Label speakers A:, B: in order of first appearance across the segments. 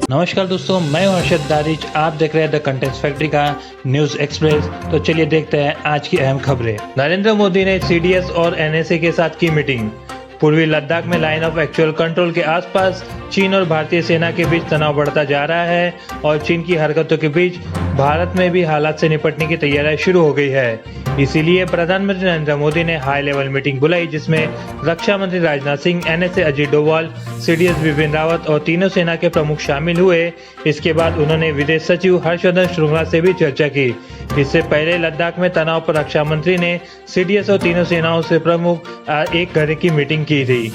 A: नमस्कार दोस्तों, मैं हूं अर्शद दारिच। आप देख रहे हैं द कंटेंट फैक्ट्री का न्यूज एक्सप्रेस। तो चलिए देखते हैं आज की अहम खबरें। नरेंद्र मोदी ने सीडीएस और एनएसए के साथ की मीटिंग। पूर्वी लद्दाख में लाइन ऑफ एक्चुअल कंट्रोल के आसपास चीन और भारतीय सेना के बीच तनाव बढ़ता जा रहा है और चीन की हरकतों के बीच भारत में भी हालात से निपटने की तैयारी शुरू हो गई है। इसीलिए प्रधानमंत्री नरेंद्र मोदी ने हाई लेवल मीटिंग बुलाई, जिसमें रक्षा मंत्री राजनाथ सिंह, एनएसए अजीत डोभाल, सीडीएस बिपिन रावत और तीनों सेना के प्रमुख शामिल हुए। इसके बाद उन्होंने विदेश सचिव हर्षवर्धन श्रृंगला से भी चर्चा की। इससे पहले लद्दाख में तनाव पर रक्षा मंत्री ने सीडीएस और तीनों सेनाओं से प्रमुख एक घंटे की मीटिंग की थी।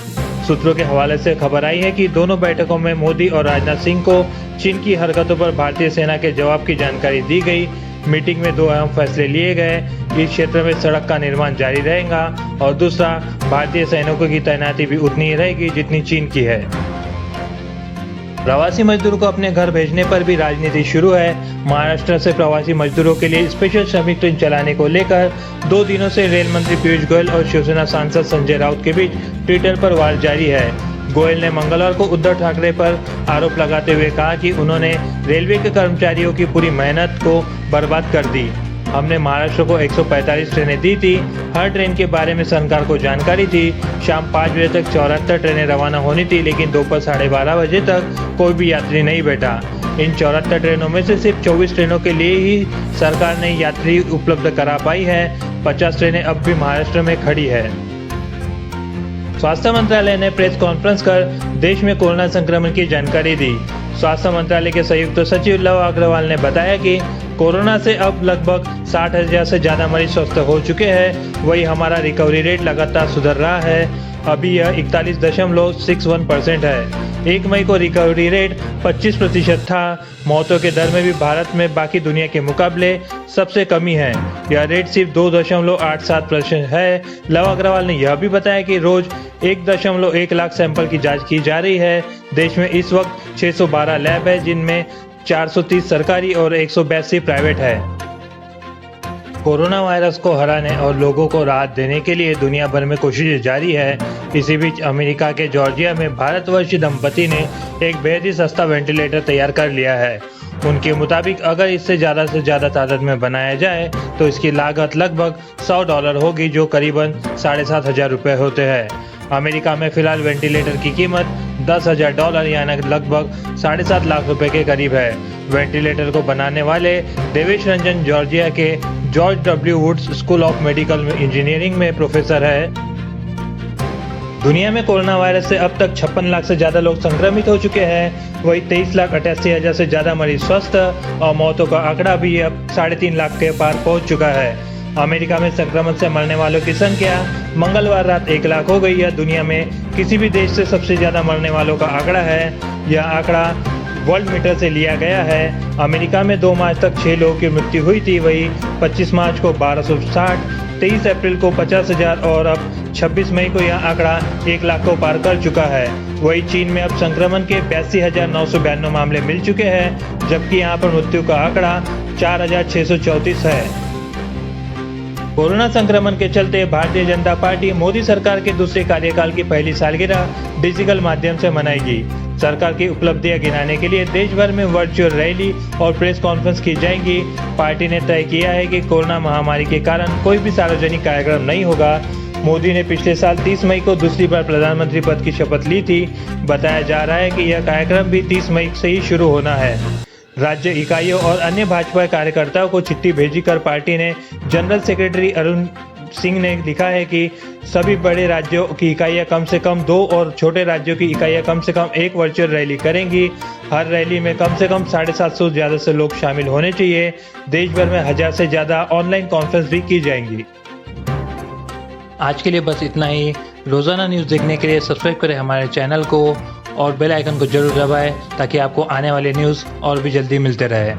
A: सूत्रों के हवाले से खबर आई है कि दोनों बैठकों में मोदी और राजनाथ सिंह को चीन की हरकतों पर भारतीय सेना के जवाब की जानकारी दी गई। मीटिंग में दो अहम फैसले लिए गए। इस क्षेत्र में सड़क का निर्माण जारी रहेगा और दूसरा, भारतीय सैनिकों की तैनाती भी उतनी ही रहेगी जितनी चीन की है। प्रवासी मजदूरों को अपने घर भेजने पर भी राजनीति शुरू है। महाराष्ट्र से प्रवासी मजदूरों के लिए स्पेशल श्रमिक ट्रेन चलाने को लेकर 2 दिनों से रेल मंत्री पीयूष गोयल और शिवसेना सांसद संजय राउत के बीच ट्विटर पर वार जारी है। गोयल ने मंगलवार को उद्धव ठाकरे पर आरोप लगाते हुए कहा कि उन्होंने रेलवे के कर्मचारियों की पूरी मेहनत को बर्बाद कर दी। हमने महाराष्ट्र को 145 ट्रेनें दी थी। हर ट्रेन के बारे में सरकार को जानकारी थी। शाम 5 बजे तक 74 ट्रेनें रवाना होनी थी, लेकिन दोपहर 12:30 बजे तक कोई भी यात्री नहीं बैठा। इन 74 ट्रेनों में से सिर्फ 24 ट्रेनों के लिए ही सरकार ने यात्री उपलब्ध करा पाई है। 50 ट्रेनें अब भी महाराष्ट्र में खड़ी है। स्वास्थ्य मंत्रालय ने प्रेस कॉन्फ्रेंस कर देश में कोरोना संक्रमण की जानकारी दी। स्वास्थ्य मंत्रालय के संयुक्त सचिव लव अग्रवाल ने बताया कि कोरोना से अब लगभग 60,000 से ज्यादा मरीज स्वस्थ हो चुके हैं। वही हमारा रिकवरी रेट लगातार सुधर रहा है। अभी यह 41.61% है। 1 मई को रिकवरी रेट 25% था। मौतों के दर में भी भारत में बाकी दुनिया के मुकाबले सबसे कमी है। यह रेट सिर्फ 2.87% है। लव अग्रवाल ने यह भी बताया कि रोज 1.1 लाख सैंपल की जांच की जा रही है। देश में इस वक्त 612 लैब है, जिनमें 430 सरकारी और 182 प्राइवेट है। कोरोना वायरस को हराने और लोगों को राहत देने के लिए दुनिया भर में कोशिशें जारी है। इसी बीच अमेरिका के जॉर्जिया में भारतवर्षी दंपति ने एक बेहद ही सस्ता वेंटिलेटर तैयार कर लिया है। उनके मुताबिक अगर इसे ज़्यादा से ज़्यादा तादाद में बनाया जाए तो इसकी लागत लगभग $100 होगी, जो करीबन $7,500 रुपये होते हैं। अमेरिका में फिलहाल वेंटिलेटर की कीमत $10,000 यानी लगभग 7.5 लाख रुपए के करीब है। वेंटिलेटर को बनाने वाले देवेश रंजन जॉर्जिया के George W Woods school of medical engineering में प्रोफेसर है। दुनिया में कोरोना वायरस से अब तक 56 लाख से ज्यादा लोग संक्रमित हो चुके हैं। वही 23,88,000 से ज्यादा मरीज स्वस्थ और मौतों का आंकड़ा भी अब 3.5 लाख के पार पहुंच चुका है। अमेरिका में संक्रमण से मरने वालों की संख्या मंगलवार रात 1 लाख हो गई है। दुनिया में किसी भी देश से सबसे ज्यादा मरने वालों का आंकड़ा है। यह आंकड़ा वर्ल्ड मीटर से लिया गया है। अमेरिका में 2 मार्च तक 6 लोगों की मृत्यु हुई थी। वही 25 मार्च को 1260, 23 अप्रैल को 50,000 और अब 26 मई को यह आंकड़ा 1 लाख को पार कर चुका है। वही चीन में अब संक्रमण के 82,992 मामले मिल चुके हैं, जबकि यहाँ पर मृत्यु का आंकड़ा 4,634 है। कोरोना संक्रमण के चलते भारतीय जनता पार्टी मोदी सरकार के दूसरे कार्यकाल की पहली सालगिरह डिजिटल माध्यम से मनाएगी। सरकार की उपलब्धियां गिनाने के लिए देश भर में वर्चुअल रैली और प्रेस कॉन्फ्रेंस की जाएंगी। पार्टी ने तय किया है कि कोरोना महामारी के कारण कोई भी सार्वजनिक कार्यक्रम नहीं होगा। मोदी ने पिछले साल 30 मई को दूसरी बार प्रधानमंत्री पद की शपथ ली थी। बताया जा रहा है कि यह कार्यक्रम भी 30 मई से ही शुरू होना है। राज्य इकाइयों और अन्य भाजपा कार्यकर्ताओं को चिट्ठी भेजी कर पार्टी ने जनरल सेक्रेटरी अरुण सिंह ने लिखा है कि सभी बड़े राज्यों की इकाइयां कम से कम 2 और छोटे राज्यों की इकाइयां कम से कम 1 वर्चुअल रैली करेंगी। हर रैली में कम से कम 750 ज्यादा से लोग शामिल होने चाहिए। देश भर में 1000 से ज्यादा ऑनलाइन कॉन्फ्रेंस भी की जाएंगी। आज के लिए बस इतना ही। रोजाना न्यूज़ देखने के लिए सब्सक्राइब करें हमारे चैनल को और बेल आइकन को जरूर दबाएं ताकि आपको आने वाली न्यूज़ और भी जल्दी मिलते रहे।